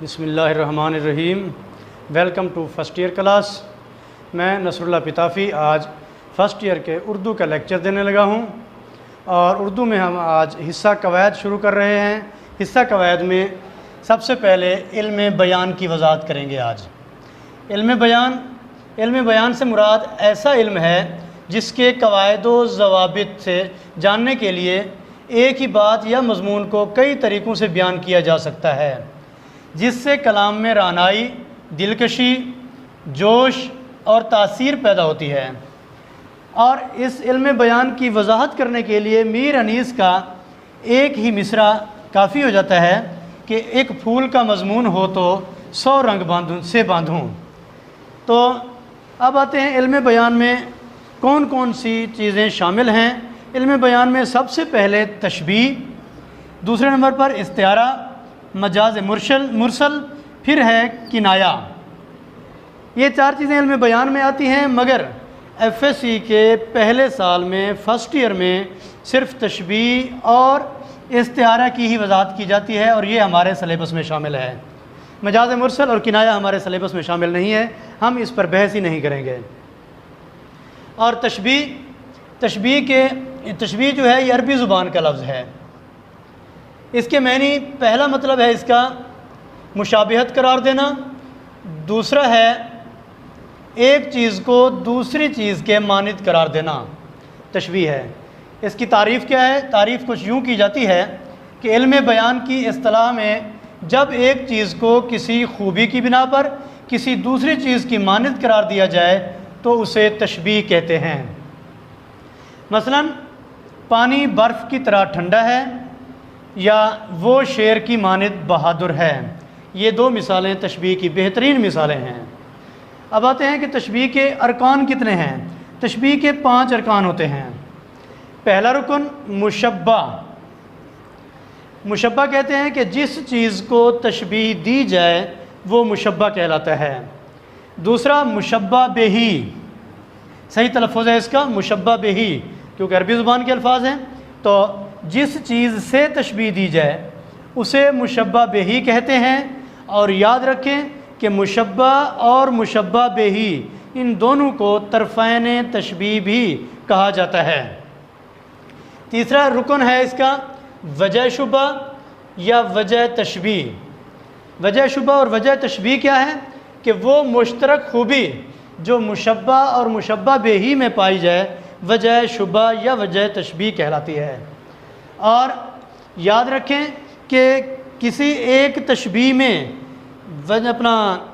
بسم اللہ الرحمن الرحیم۔ Welcome to first year class. میں نصر اللہ پتافی آج فرسٹ ایئر کے اردو کا لیکچر دینے لگا ہوں، اور اردو میں ہم آج حصہ قواعد شروع کر رہے ہیں۔ حصہ قواعد میں سب سے پہلے علم بیان کی وضاحت کریں گے۔ آج علم بیان سے مراد ایسا علم ہے جس کے قواعد و ضوابط سے جاننے کے لیے ایک ہی بات یا مضمون کو کئی طریقوں سے بیان کیا جا سکتا ہے، جس سے کلام میں رعنائی، دلکشی، جوش اور تاثیر پیدا ہوتی ہے۔ اور اس علم بیان کی وضاحت کرنے کے لیے میر انیس کا ایک ہی مصرع کافی ہو جاتا ہے کہ ایک پھول کا مضمون ہو تو 100 رنگ سے باندھوں۔ تو اب آتے ہیں علم بیان میں کون کون سی چیزیں شامل ہیں۔ علم بیان میں سب سے پہلے تشبیہ، دوسرے نمبر پر استعارہ، مجاز مرسل، پھر ہے کنایہ۔ یہ چار چیزیں علم بیان میں آتی ہیں، مگر ایف ایس سی کے پہلے سال میں فرسٹ ایئر میں صرف تشبیہ اور استعارہ کی ہی وضاحت کی جاتی ہے، اور یہ ہمارے سلیبس میں شامل ہے۔ مجاز مرسل اور کنایہ ہمارے سلیبس میں شامل نہیں ہے، ہم اس پر بحث ہی نہیں کریں گے۔ اور تشبیہ جو ہے یہ عربی زبان کا لفظ ہے۔ اس کے معنی پہلا مطلب ہے اس کا مشابہت قرار دینا، دوسرا ہے ایک چیز کو دوسری چیز کے مانند قرار دینا، تشبیہ ہے۔ اس کی تعریف کیا ہے؟ تعریف کچھ یوں کی جاتی ہے کہ علم بیان کی اصطلاح میں جب ایک چیز کو کسی خوبی کی بنا پر کسی دوسری چیز کی مانند قرار دیا جائے تو اسے تشبیہ کہتے ہیں۔ مثلا پانی برف کی طرح ٹھنڈا ہے، یا وہ شیر کی مانند بہادر ہے۔ یہ دو مثالیں تشبیہ کی بہترین مثالیں ہیں۔ اب آتے ہیں کہ تشبیہ کے ارکان کتنے ہیں۔ تشبیہ کے 5 ارکان ہوتے ہیں۔ پہلا رکن مشبہ۔ مشبہ کہتے ہیں کہ جس چیز کو تشبیہ دی جائے وہ مشبہ کہلاتا ہے۔ دوسرا مشبہ بہی، صحیح تلفظ ہے اس کا مشبہ بہی، کیونکہ عربی زبان کے الفاظ ہیں، تو جس چیز سے تشبیہ دی جائے اسے مشبہ بہی کہتے ہیں۔ اور یاد رکھیں کہ مشبہ اور مشبہ بہی ان دونوں کو طرفین تشبیہ بھی کہا جاتا ہے۔ تیسرا رکن ہے اس کا وجہ شبہ یا وجہ تشبیہ۔ وجہ شبہ اور وجہ تشبیہ کیا ہے؟ کہ وہ مشترک خوبی جو مشبہ اور مشبہ بہی میں پائی جائے وجہ شبہ یا وجہ تشبیہ کہلاتی ہے۔ اور یاد رکھیں کہ کسی ایک تشبیہ میں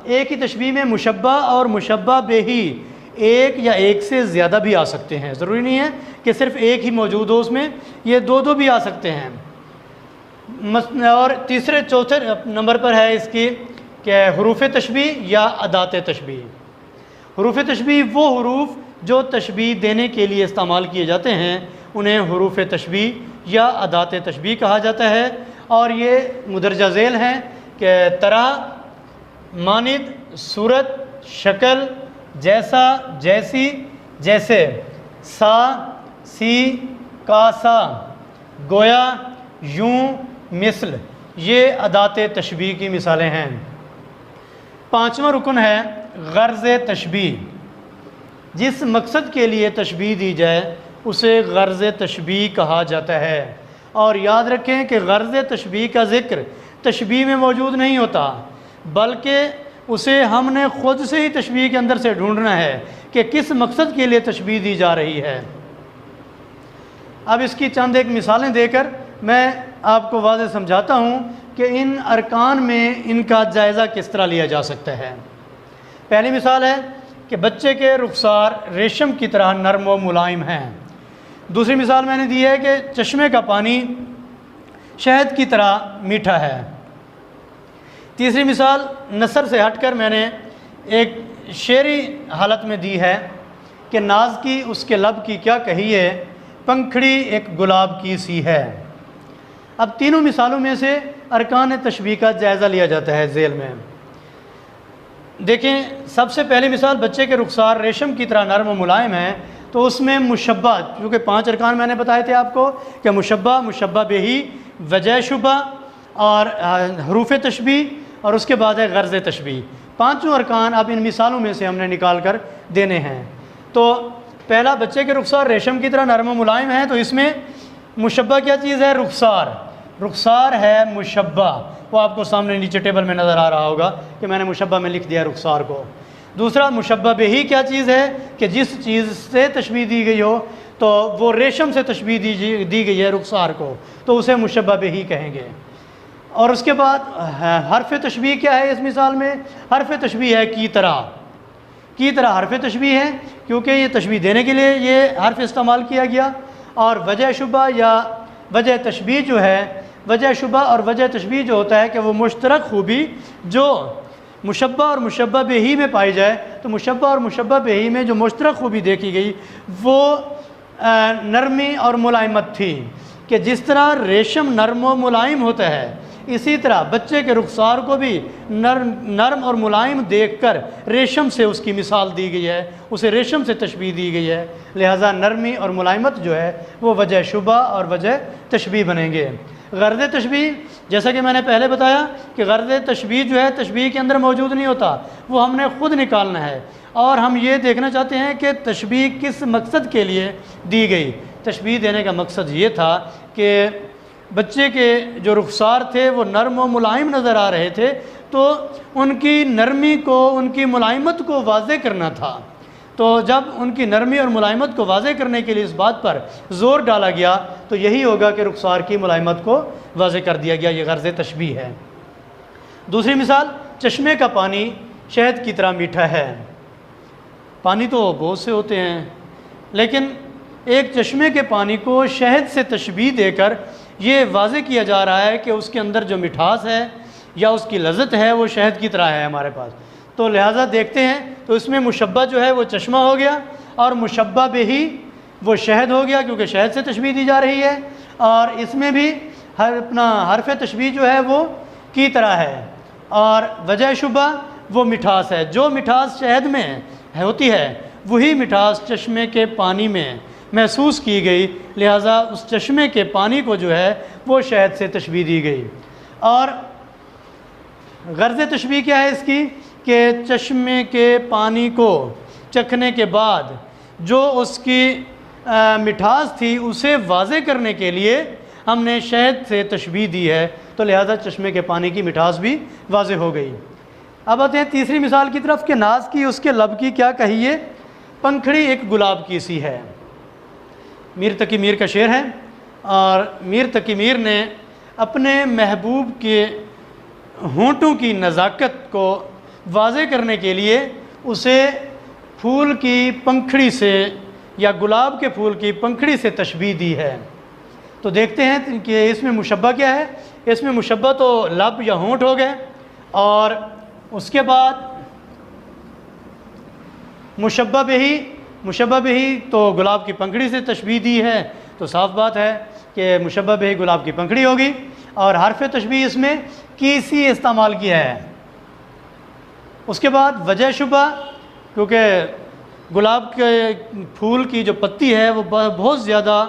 ایک ہی تشبیہ میں مشبہ اور مشبہ بہی ایک یا ایک سے زیادہ بھی آ سکتے ہیں، ضروری نہیں ہے کہ صرف ایک ہی موجود ہو، اس میں یہ دو بھی آ سکتے ہیں۔ اور تیسرے چوتھے نمبر پر ہے اس کی کہ حروف تشبیہ یا ادات تشبیہ۔ حروف تشبیہ وہ حروف جو تشبیہ دینے کے لیے استعمال کیے جاتے ہیں انہیں حروف تشبیہ یا ادات تشبیہ کہا جاتا ہے، اور یہ مدرجہ ذیل ہیں کہ طرح، مانند، صورت، شکل، جیسا، جیسی، جیسے، سا، سی، کاسا، گویا، یوں، مثل، یہ ادات تشبیہ کی مثالیں ہیں۔ 5واں رکن ہے غرض تشبیہ۔ جس مقصد کے لیے تشبیہ دی جائے اسے غرض تشبیہ کہا جاتا ہے۔ اور یاد رکھیں کہ غرض تشبیہ کا ذکر تشبیہ میں موجود نہیں ہوتا، بلکہ اسے ہم نے خود سے ہی تشبیہ کے اندر سے ڈھونڈنا ہے کہ کس مقصد کے لیے تشبیہ دی جا رہی ہے۔ اب اس کی چند ایک مثالیں دے کر میں آپ کو واضح سمجھاتا ہوں کہ ان ارکان میں ان کا جائزہ کس طرح لیا جا سکتا ہے۔ پہلی مثال ہے کہ بچے کے رخسار ریشم کی طرح نرم و ملائم ہیں۔ دوسری مثال میں نے دی ہے کہ چشمے کا پانی شہد کی طرح میٹھا ہے۔ تیسری مثال نثر سے ہٹ کر میں نے ایک شعری حالت میں دی ہے کہ ناز کی اس کے لب کی کیا کہیے، پنکھڑی ایک گلاب کی سی ہے۔ اب تینوں مثالوں میں سے ارکان تشبیہ کا جائزہ لیا جاتا ہے ذیل میں۔ دیکھیں، سب سے پہلی مثال بچے کے رخسار ریشم کی طرح نرم و ملائم ہے، تو اس میں مشبہ، کیونکہ 5 ارکان میں نے بتائے تھے آپ کو کہ مشبہ، مشبہ بہی، وجہ شبہ اور حروف تشبیہ اور اس کے بعد ہے غرض تشبیہ۔ پانچوں ارکان اب ان مثالوں میں سے ہم نے نکال کر دینے ہیں۔ تو پہلا، بچے کے رخسار ریشم کی طرح نرم و ملائم ہیں، تو اس میں مشبہ کیا چیز ہے؟ رخسار۔ رخسار ہے مشبہ، وہ آپ کو سامنے نیچے ٹیبل میں نظر آ رہا ہوگا کہ میں نے مشبہ میں لکھ دیا رخسار کو۔ دوسرا، مشبہ بہی کیا چیز ہے؟ کہ جس چیز سے تشبیہ دی گئی ہو، تو وہ ریشم سے تشبیہ دی گئی ہے رخسار کو، تو اسے مشبہ بہی کہیں گے۔ اور اس کے بعد حرف تشبیہ کیا ہے اس مثال میں؟ حرف تشبیہ ہے کی طرح۔ کی طرح حرف تشبیہ ہے کیونکہ یہ تشبیہ دینے کے لیے یہ حرف استعمال کیا گیا۔ اور وجہ شبہ یا وجہ تشبیہ جو ہے، وجہ شبہ اور وجہ تشبیہ جو ہوتا ہے کہ وہ مشترک خوبی جو مشبہ اور مشبہ بہی میں پائی جائے، تو مشبہ اور مشبہ بہی میں جو مشترک خوبی دیکھی گئی وہ نرمی اور ملائمت تھی، کہ جس طرح ریشم نرم و ملائم ہوتا ہے، اسی طرح بچے کے رخسار کو بھی نرم اور ملائم دیکھ کر ریشم سے اس کی مثال دی گئی ہے، اسے ریشم سے تشبیہ دی گئی ہے، لہٰذا نرمی اور ملائمت جو ہے وہ وجہ شبہ اور وجہ تشبیہ بنیں گے۔ غرض تشبیہ، جیسا کہ میں نے پہلے بتایا کہ غرض تشبیہ جو ہے تشبیہ کے اندر موجود نہیں ہوتا، وہ ہم نے خود نکالنا ہے، اور ہم یہ دیکھنا چاہتے ہیں کہ تشبیہ کس مقصد کے لیے دی گئی۔ تشبیہ دینے کا مقصد یہ تھا کہ بچے کے جو رخسار تھے وہ نرم و ملائم نظر آ رہے تھے، تو ان کی نرمی کو، ان کی ملائمت کو واضح کرنا تھا۔ تو جب ان کی نرمی اور ملائمت کو واضح کرنے کے لیے اس بات پر زور ڈالا گیا تو یہی ہوگا کہ رخسار کی ملائمت کو واضح کر دیا گیا، یہ غرض تشبیہ ہے۔ دوسری مثال، چشمے کا پانی شہد کی طرح میٹھا ہے۔ پانی تو بہت سے ہوتے ہیں، لیکن ایک چشمے کے پانی کو شہد سے تشبیہ دے کر یہ واضح کیا جا رہا ہے کہ اس کے اندر جو مٹھاس ہے یا اس کی لذت ہے وہ شہد کی طرح ہے ہمارے پاس۔ تو لہٰذا دیکھتے ہیں تو اس میں مشبہ جو ہے وہ چشمہ ہو گیا، اور مشبہ بہی وہ شہد ہو گیا کیونکہ شہد سے تشبیہ دی جا رہی ہے، اور اس میں بھی حرف تشبیہ جو ہے وہ کی طرح ہے، اور وجہ شبہ وہ مٹھاس ہے۔ جو مٹھاس شہد میں ہوتی ہے وہی مٹھاس چشمے کے پانی میں محسوس کی گئی، لہٰذا اس چشمے کے پانی کو جو ہے وہ شہد سے تشبیہ دی گئی۔ اور غرض تشبیہ کیا ہے اس کی؟ کہ چشمے کے پانی کو چکھنے کے بعد جو اس کی مٹھاس تھی اسے واضح کرنے کے لیے ہم نے شہد سے تشبیہ دی ہے، تو لہذا چشمے کے پانی کی مٹھاس بھی واضح ہو گئی۔ اب آتے ہیں تیسری مثال کی طرف کہ ناز کی اس کے لب کی کیا کہیے، پنکھڑی ایک گلاب کی سی ہے۔ میر تقی میر کا شعر ہے، اور میر تقی میر نے اپنے محبوب کے ہونٹوں کی نزاکت کو واضح کرنے کے لیے اسے پھول کی پنکھڑی سے یا گلاب کے پھول کی پنکھڑی سے تشبیہ دی ہے۔ تو دیکھتے ہیں کہ اس میں مشبہ کیا ہے۔ اس میں مشبہ تو لب یا ہونٹ ہو گئے، اور اس کے بعد مشبہ بہی تو گلاب کی پنکھڑی سے تشبیہ دی ہے، تو صاف بات ہے کہ مشبہ بہی گلاب کی پنکھڑی ہوگی۔ اور حرف تشبیہ اس میں کیسی استعمال کیا ہے۔ اس کے بعد وجہ شبہ، کیونکہ گلاب کے پھول کی جو پتی ہے وہ بہت زیادہ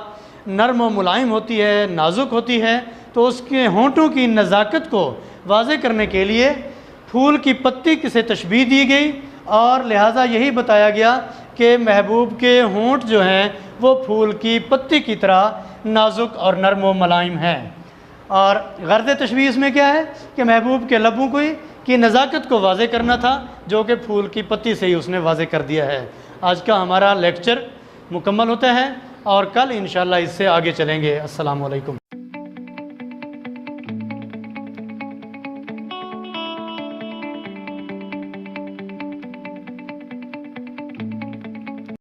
نرم و ملائم ہوتی ہے، نازک ہوتی ہے، تو اس کے ہونٹوں کی نزاکت کو واضح کرنے کے لیے پھول کی پتی سے تشبیہ دی گئی، اور لہٰذا یہی بتایا گیا کہ محبوب کے ہونٹ جو ہیں وہ پھول کی پتی کی طرح نازک اور نرم و ملائم ہیں۔ اور غرض تشبیہ اس میں کیا ہے کہ محبوب کے لبوں کی نزاکت کو واضح کرنا تھا، جو کہ پھول کی پتی سے ہی اس نے واضح کر دیا ہے۔ آج کا ہمارا لیکچر مکمل ہوتا ہے، اور کل انشاءاللہ اس سے آگے چلیں گے۔ السلام علیکم۔